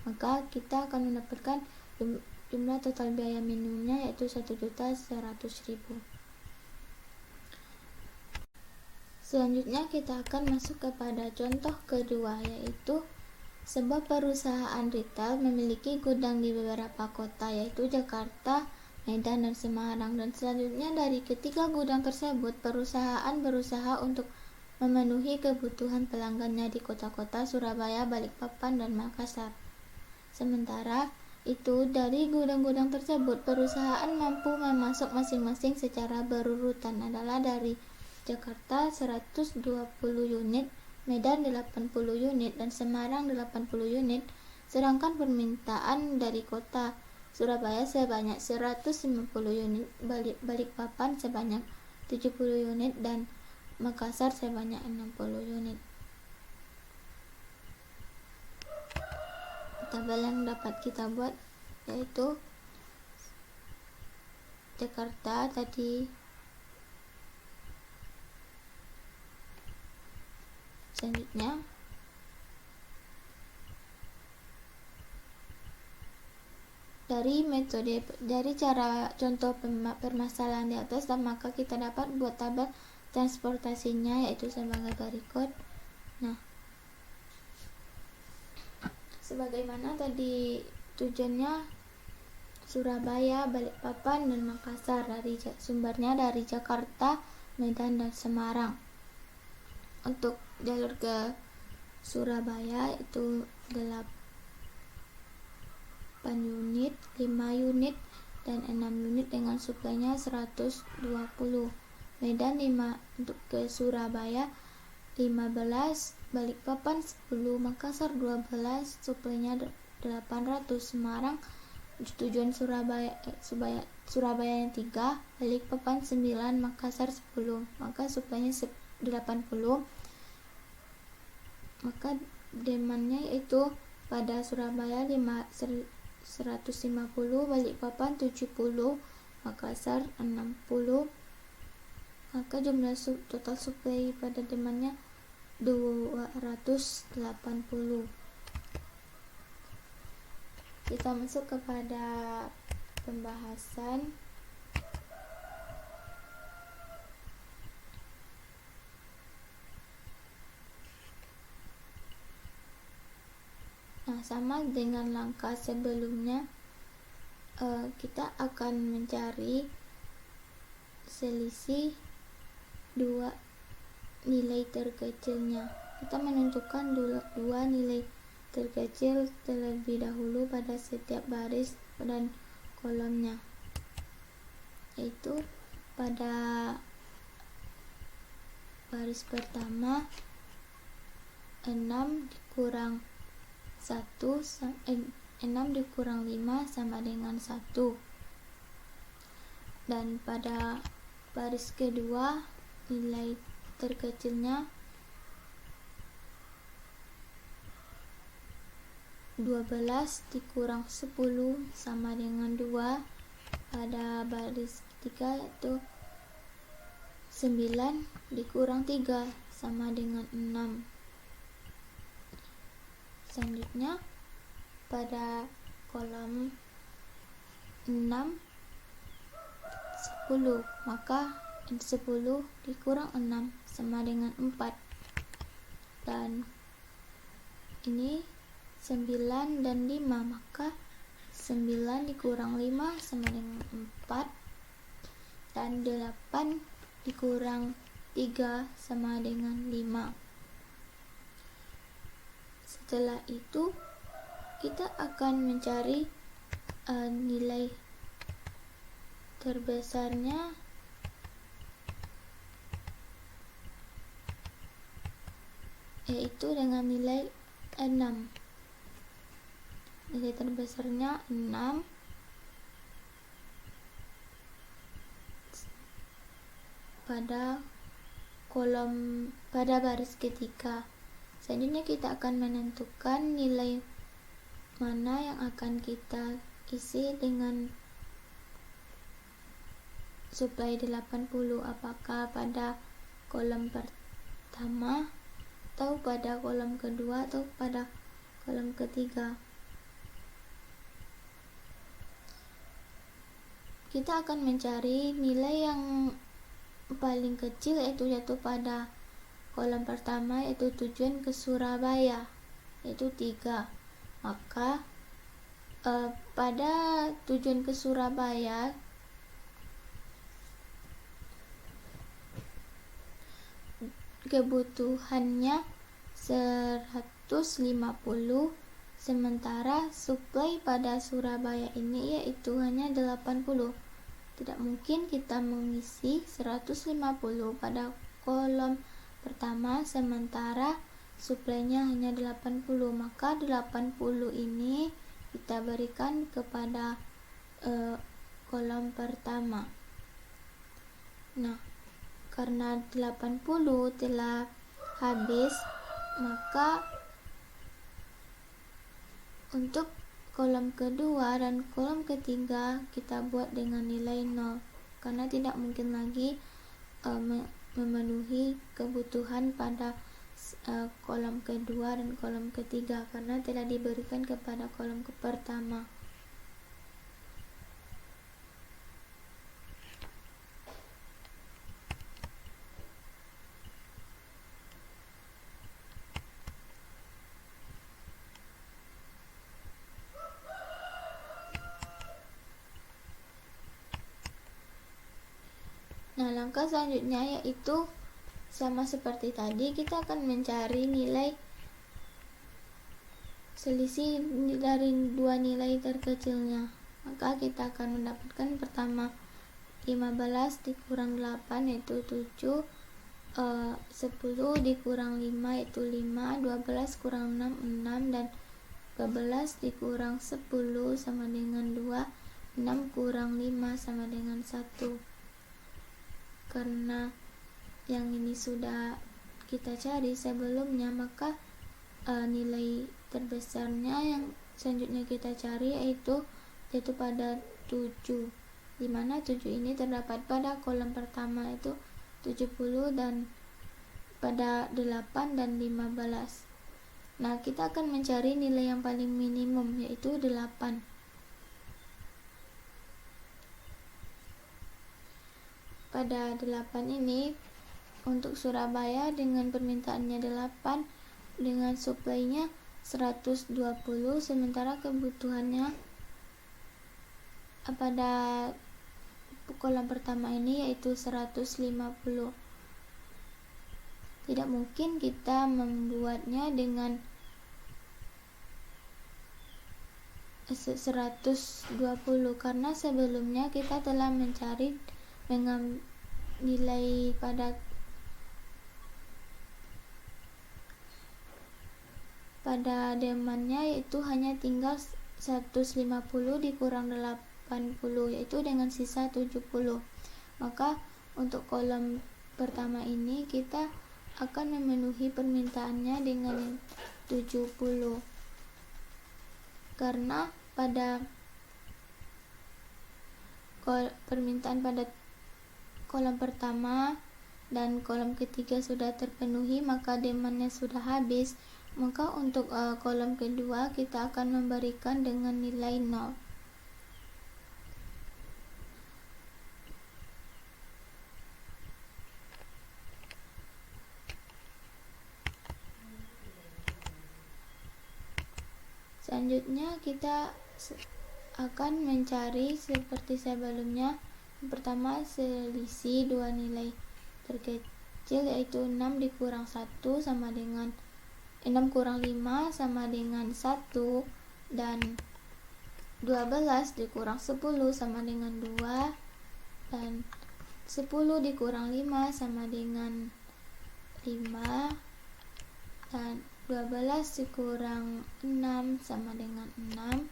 Maka kita akan mendapatkan jumlah total biaya minimumnya yaitu 1.100.000. Selanjutnya kita akan masuk kepada contoh kedua, yaitu sebuah perusahaan retail memiliki gudang di beberapa kota yaitu Jakarta, Medan, dan Semarang. Dan selanjutnya dari ketiga gudang tersebut, perusahaan berusaha untuk memenuhi kebutuhan pelanggannya di kota-kota Surabaya, Balikpapan, dan Makassar. Sementara itu, dari gudang-gudang tersebut, perusahaan mampu memasok masing-masing secara berurutan adalah dari Jakarta 120 unit, Medan 80 unit, dan Semarang 80 unit, sedangkan permintaan dari kota Surabaya sebanyak 150 unit, Balikpapan sebanyak 70 unit, dan Makassar sebanyak 60 unit. Tabel yang dapat kita buat yaitu Jakarta tadi, selanjutnya dari cara contoh permasalahan di atas, dan maka kita dapat buat tabel transportasinya yaitu sebagai berikut. Sebagaimana tadi tujuannya Surabaya, Balikpapan, dan Makassar, sumbernya dari Jakarta, Medan, dan Semarang. Untuk jalur ke Surabaya itu 8 unit, 5 unit, dan 6 unit dengan suplainya 120. Medan 5 untuk ke Surabaya 15, Balikpapan 10, Makassar 12, suplainya 800. Semarang tujuan Surabaya yang 3, Balikpapan 9, Makassar 10, maka suplainya 80. Maka demandnya yaitu pada Surabaya 150, Balikpapan 70, Makassar 60. Maka jumlah total suplai pada demandnya 280. Kita masuk kepada pembahasan. Sama dengan langkah sebelumnya, kita akan mencari selisih dua nilai terkecilnya. Kita menentukan dua nilai terkecil terlebih dahulu pada setiap baris dan kolomnya, yaitu pada baris pertama 6 dikurang 5 sama dengan 1, dan pada baris kedua nilai terkecilnya 12 dikurang 10 sama dengan 2. Pada baris ketiga yaitu 9 dikurang 3 sama dengan 6. Selanjutnya pada kolom 6 10, maka 10 dikurang 6 sama dengan 4, dan ini 9 dan 5, maka 9 dikurang 5 sama dengan 4, dan 8 dikurang 3 sama dengan 5. Setelah itu kita akan mencari nilai terbesarnya, yaitu dengan nilai 6. Nilai terbesarnya 6 pada baris ketiga. Selanjutnya kita akan menentukan nilai mana yang akan kita isi dengan suplai 80, apakah pada kolom pertama atau pada kolom kedua atau pada kolom ketiga. Kita akan mencari nilai yang paling kecil, yaitu jatuh pada kolom pertama, yaitu tujuan ke Surabaya, yaitu 3. Maka pada tujuan ke Surabaya kebutuhannya 150, sementara suplai pada Surabaya ini yaitu hanya 80. Tidak mungkin kita mengisi 150 pada kolom pertama sementara suplainya hanya 80, maka 80 ini kita berikan kepada kolom pertama. Nah, karena 80 telah habis, maka untuk kolom kedua dan kolom ketiga kita buat dengan nilai 0, karena tidak mungkin lagi memenuhi kebutuhan pada kolom kedua dan kolom ketiga karena telah diberikan kepada kolom pertama. Nah, langkah selanjutnya yaitu sama seperti tadi, kita akan mencari nilai selisih dari dua nilai terkecilnya. Maka kita akan mendapatkan pertama 15 dikurang 8 yaitu 7, 10 dikurang 5 yaitu 5, 12 kurang 6, 6, dan 12 dikurang 10 sama dengan 2, 6 kurang 5 sama dengan 1. Karena yang ini sudah kita cari sebelumnya, maka nilai terbesarnya yang selanjutnya kita cari yaitu pada 7, dimana 7 ini terdapat pada kolom pertama yaitu 70 dan pada 8 dan 15. Nah, kita akan mencari nilai yang paling minimum yaitu 8. Pada 8 ini untuk Surabaya dengan permintaannya 8 dengan suplainya 120, sementara kebutuhannya pada kolom pertama ini yaitu 150. Tidak mungkin kita membuatnya dengan 120 karena sebelumnya kita telah mencari dengan nilai pada demandnya yaitu hanya tinggal 150 dikurang 80 yaitu dengan sisa 70. Maka untuk kolom pertama ini kita akan memenuhi permintaannya dengan 70 karena pada permintaan pada kolom pertama dan kolom ketiga sudah terpenuhi, maka demandnya sudah habis. Maka untuk kolom kedua kita akan memberikan dengan nilai 0. Selanjutnya kita akan mencari seperti sebelumnya. Yang pertama, selisih dua nilai terkecil, yaitu 6 dikurang 1 sama dengan 6 kurang 5 sama dengan 1, dan 12 dikurang 10 sama dengan 2, dan 10 dikurang 5 sama dengan 5, dan 12 dikurang 6 sama dengan 6.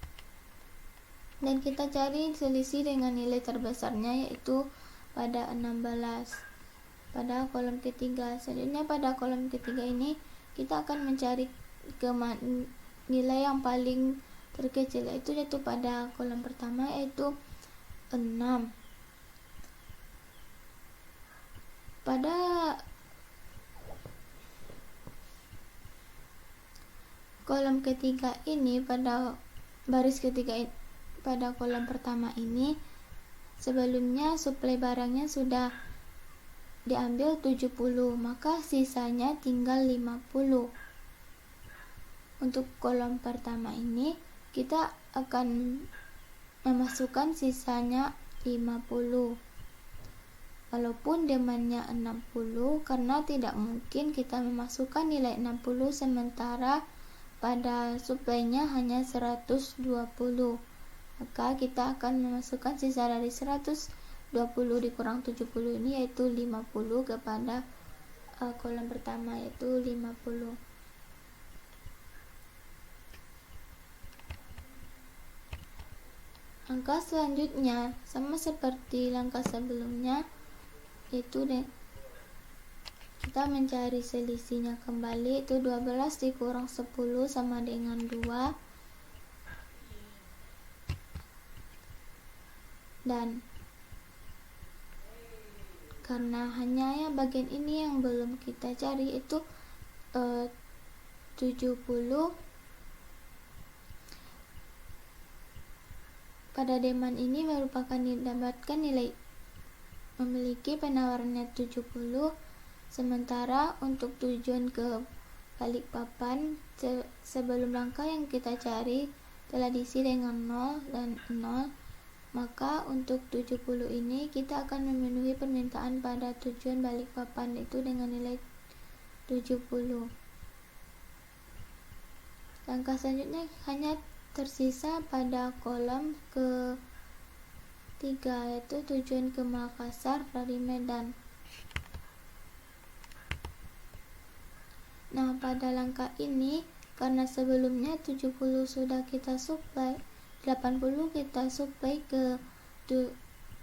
Dan kita cari selisih dengan nilai terbesarnya, yaitu pada 16 pada kolom ketiga. Selanjutnya pada kolom ketiga ini kita akan mencari nilai yang paling terkecil, yaitu pada kolom pertama, yaitu 6. Pada kolom ketiga ini, pada baris ketiga pada kolom pertama ini, sebelumnya suplai barangnya sudah diambil 70, maka sisanya tinggal 50. Untuk kolom pertama ini kita akan memasukkan sisanya 50. Walaupun demandnya 60, karena tidak mungkin kita memasukkan nilai 60 sementara pada suplainya hanya 120. Maka kita akan memasukkan sisa dari 120 dikurang 70 ini, yaitu 50 kepada kolom pertama, yaitu 50. Langkah selanjutnya sama seperti langkah sebelumnya, yaitu kita mencari selisihnya kembali, itu 12 dikurang 10 sama dengan 2, dan karena hanya bagian ini yang belum kita cari, itu 70. Pada demand ini merupakan didapatkan nilai memiliki penawarannya 70, sementara untuk tujuan ke Balikpapan sebelum langkah yang kita cari telah diisi dengan 0 dan 0, maka untuk 70 ini kita akan memenuhi permintaan pada tujuan Balikpapan itu dengan nilai 70. Langkah selanjutnya hanya tersisa pada kolom ke-3, yaitu tujuan ke Makassar dari Medan. Nah, pada langkah ini karena sebelumnya 70 sudah kita suplai, 80 kita suplai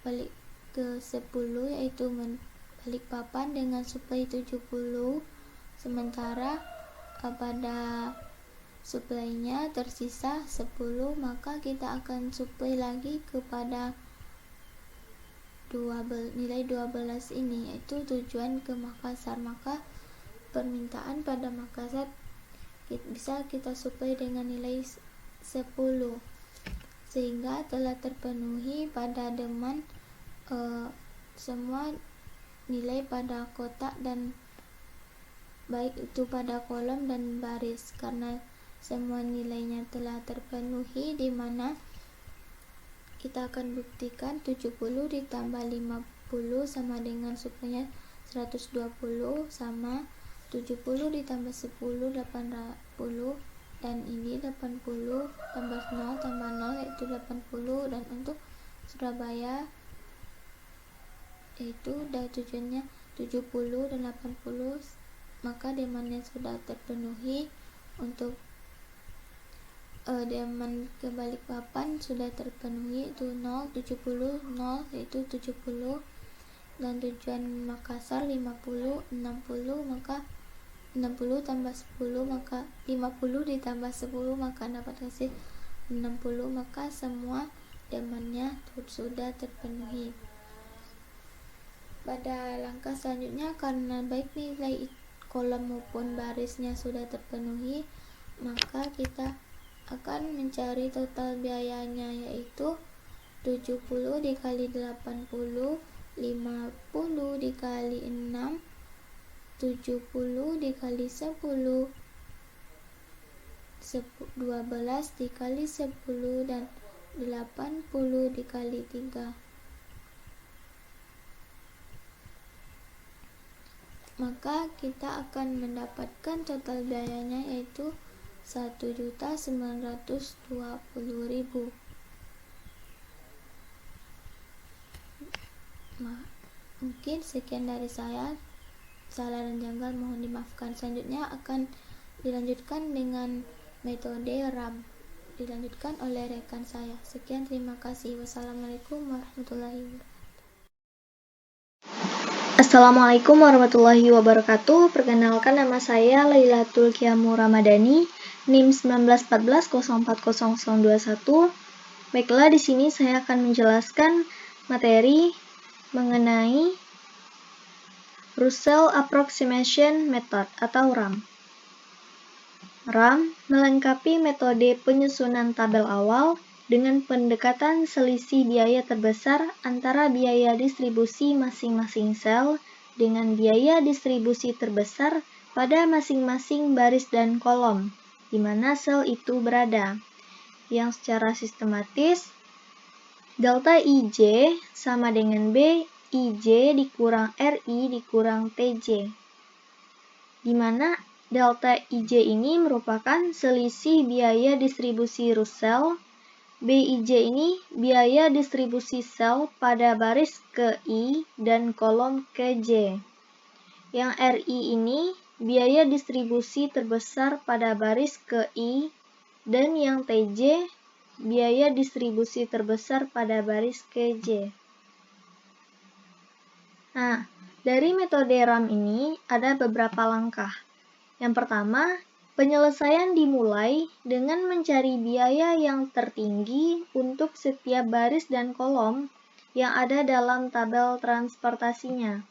balik ke 10, yaitu Balikpapan dengan suplai 70, sementara pada suplainya tersisa 10, maka kita akan suplai lagi kepada nilai 12 ini, yaitu tujuan ke Makassar. Maka permintaan pada Makassar bisa kita suplai dengan nilai 10, sehingga telah terpenuhi pada demand semua nilai pada kotak, dan baik itu pada kolom dan baris, karena semua nilainya telah terpenuhi, di mana kita akan buktikan 70 ditambah 50 sama dengan suplainya 120 sama 70 ditambah 10 80, dan ini 80 tambah 0 tambah 0 yaitu 80, dan untuk Surabaya yaitu tujuannya 70 dan 80, maka demandnya sudah terpenuhi. Untuk demand ke Balikpapan sudah terpenuhi, itu 0, 70, 0 yaitu 70, dan tujuan Makassar 50, 60, maka 60 tambah 10 maka 50 ditambah 10 maka dapat hasil 60, maka semua demandnya sudah terpenuhi. Pada langkah selanjutnya, karena baik nilai kolom maupun barisnya sudah terpenuhi, maka kita akan mencari total biayanya, yaitu 70 dikali 80, 50 dikali 6, 70 dikali 10, 12 dikali 10 dan 80 dikali 3. Maka kita akan mendapatkan total biayanya yaitu 1.920.000. Mungkin sekian dari saya. Salah dan janggal mohon dimaafkan. Selanjutnya akan dilanjutkan dengan metode RAM, dilanjutkan oleh rekan saya. Sekian, terima kasih. Wassalamualaikum warahmatullahi wabarakatuh. Assalamualaikum warahmatullahi wabarakatuh. Perkenalkan, nama saya Lailatul Kiamu Ramadhani, NIM 1914040021. Baiklah, di sini saya akan menjelaskan materi mengenai Russell Approximation Method atau RAM. RAM melengkapi metode penyusunan tabel awal dengan pendekatan selisih biaya terbesar antara biaya distribusi masing-masing sel dengan biaya distribusi terbesar pada masing-masing baris dan kolom di mana sel itu berada, yang secara sistematis delta IJ sama dengan B IJ dikurang RI dikurang TJ, di mana delta IJ ini merupakan selisih biaya distribusi Russell, BIJ ini biaya distribusi sel pada baris ke I dan kolom ke J. Yang RI ini biaya distribusi terbesar pada baris ke I, dan yang TJ biaya distribusi terbesar pada baris ke J. Nah, dari metode RAM ini ada beberapa langkah. Yang pertama, penyelesaian dimulai dengan mencari biaya yang tertinggi untuk setiap baris dan kolom yang ada dalam tabel transportasinya.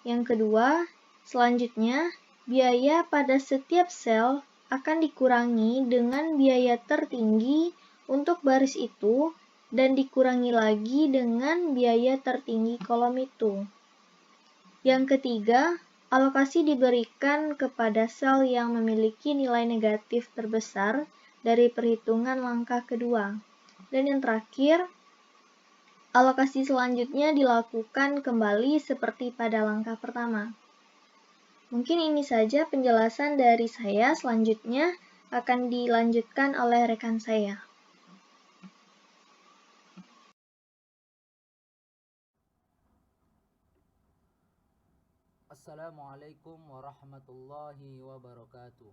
Yang kedua, selanjutnya, biaya pada setiap sel akan dikurangi dengan biaya tertinggi untuk baris itu dan dikurangi lagi dengan biaya tertinggi kolom itu. Yang ketiga, alokasi diberikan kepada sel yang memiliki nilai negatif terbesar dari perhitungan langkah kedua. Dan yang terakhir, alokasi selanjutnya dilakukan kembali seperti pada langkah pertama. Mungkin ini saja penjelasan dari saya, selanjutnya akan dilanjutkan oleh rekan saya. Assalamualaikum warahmatullahi wabarakatuh.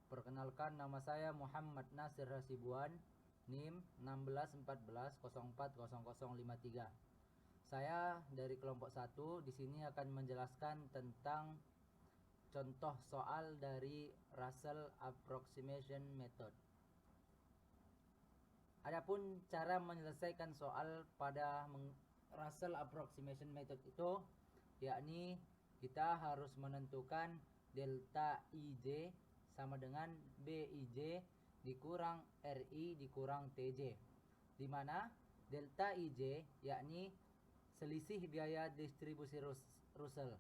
Perkenalkan, nama saya Muhammad Nasir Hasibuan, NIM 1614040053. Saya dari kelompok 1 di sini akan menjelaskan tentang contoh soal dari Russell Approximation Method. Adapun cara menyelesaikan soal pada Russell Approximation Method itu yakni kita harus menentukan delta IJ sama dengan BIJ dikurang RI dikurang TJ, di mana delta IJ yakni selisih biaya distribusi Russell,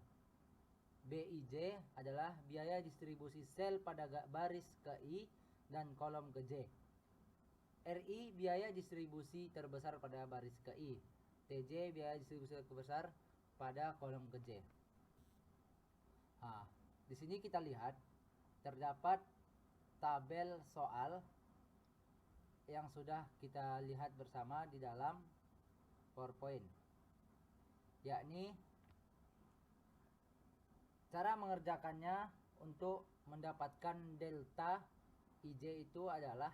BIJ adalah biaya distribusi sel pada baris ke I dan kolom ke J, RI biaya distribusi terbesar pada baris ke I, TJ biaya distribusi terbesar pada kolom ke J. Nah, di sini kita lihat terdapat tabel soal yang sudah kita lihat bersama di dalam PowerPoint, yakni cara mengerjakannya. Untuk mendapatkan delta IJ itu adalah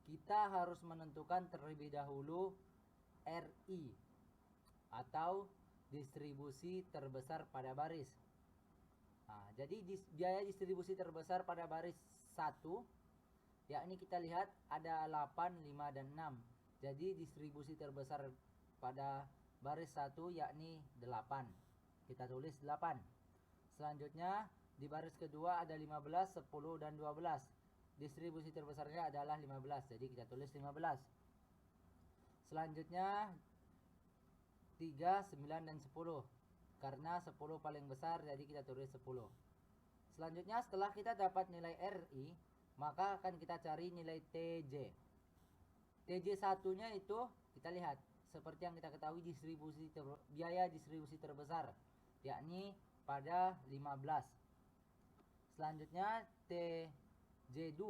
kita harus menentukan terlebih dahulu RI atau distribusi terbesar pada baris. Nah, jadi biaya distribusi terbesar pada baris 1 yakni kita lihat ada 8, 5, dan 6. Jadi distribusi terbesar pada baris 1 yakni 8. Kita tulis 8. Selanjutnya di baris kedua ada 15, 10, dan 12. Distribusi terbesarnya adalah 15. Jadi kita tulis 15. Selanjutnya 3, 9, dan 10. Karena 10 paling besar, jadi kita tulis 10. Selanjutnya setelah kita dapat nilai RI, maka akan kita cari nilai TJ. TJ1 nya itu kita lihat seperti yang kita ketahui biaya distribusi terbesar, yakni pada 15. Selanjutnya TJ2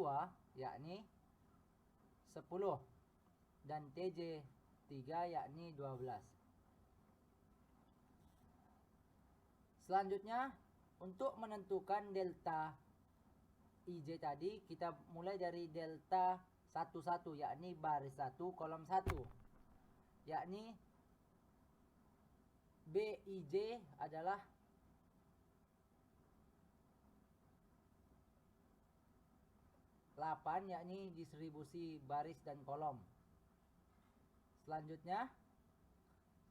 yakni 10 dan TJ3 yakni 12. Selanjutnya untuk menentukan delta IJ tadi kita mulai dari delta 11 yakni baris 1 kolom 1, yakni BIJ adalah 8 yakni distribusi baris dan kolom. Selanjutnya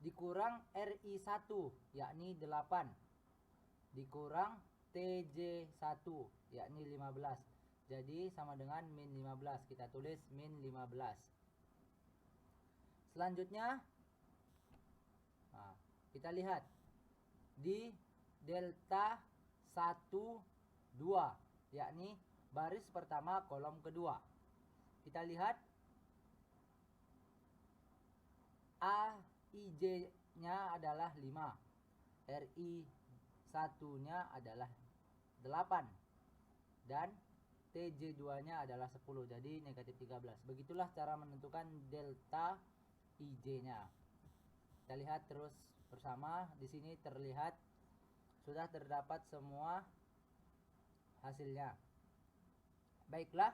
dikurang RI1 yakni 8 dikurang TJ1 yakni 15. Jadi sama dengan min 15. Kita tulis min 15. Selanjutnya kita lihat di delta 1 2 yakni baris pertama kolom kedua. Kita lihat AIJ-nya adalah 5, RI1-nya adalah 8 dan TJ2-nya adalah 10, jadi negatif 13. Begitulah cara menentukan delta IJ-nya. Kita lihat terus bersama. Di sini terlihat sudah terdapat semua hasilnya. Baiklah,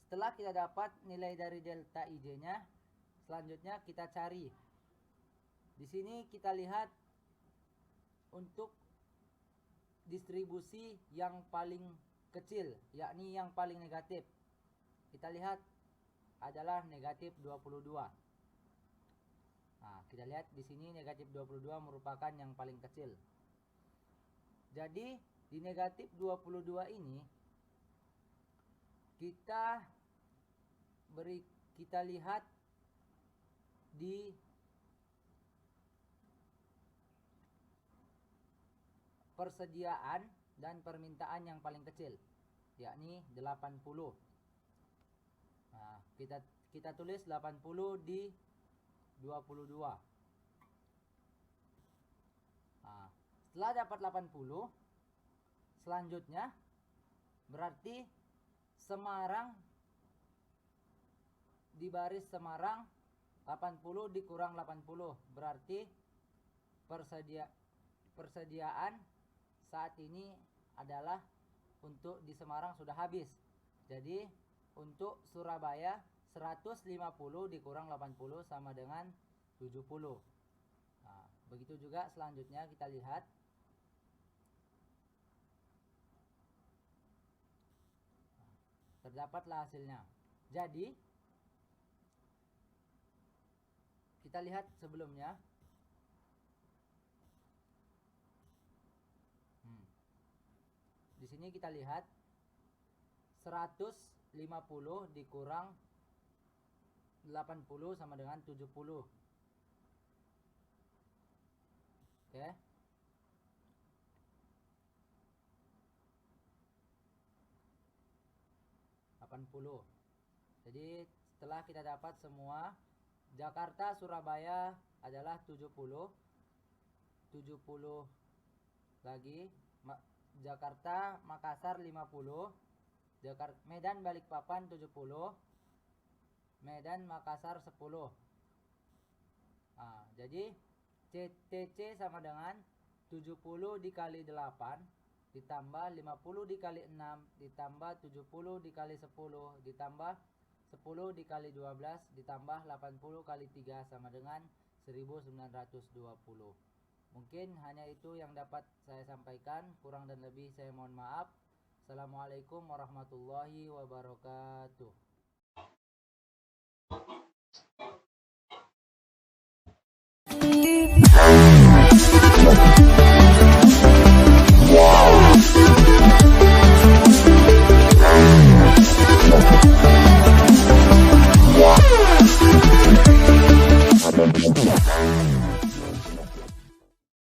setelah kita dapat nilai dari delta IJ-nya, selanjutnya kita cari. Di sini kita lihat untuk distribusi yang paling kecil, yakni yang paling negatif. Kita lihat adalah negatif 22. Nah, kita lihat di sini negatif 22 merupakan yang paling kecil. Jadi di negatif 22 ini kita lihat di persediaan dan permintaan yang paling kecil, yakni 80. Nah, kita tulis 80 di 22. Nah, setelah dapat 80, selanjutnya berarti Semarang, di baris Semarang 80 dikurang 80 berarti persediaan saat ini adalah untuk di Semarang sudah habis. Jadi untuk Surabaya 150 dikurang 80 sama dengan 70. Nah, begitu juga selanjutnya kita lihat. Terdapatlah hasilnya. Jadi kita lihat sebelumnya. Di sini kita lihat 150 dikurang 80 sama dengan 70. Oke. Jadi setelah kita dapat semua, Jakarta Surabaya adalah 70 lagi, Jakarta Makassar 50, Medan Balikpapan 70, Medan Makassar 10. Nah, jadi CTC sama dengan 70 dikali 8 ditambah 50 dikali 6 ditambah 70 dikali 10 ditambah 10 dikali 12 ditambah 80 kali 3 sama dengan 1920. Mungkin hanya itu yang dapat saya sampaikan, kurang dan lebih saya mohon maaf. Assalamualaikum warahmatullahi wabarakatuh.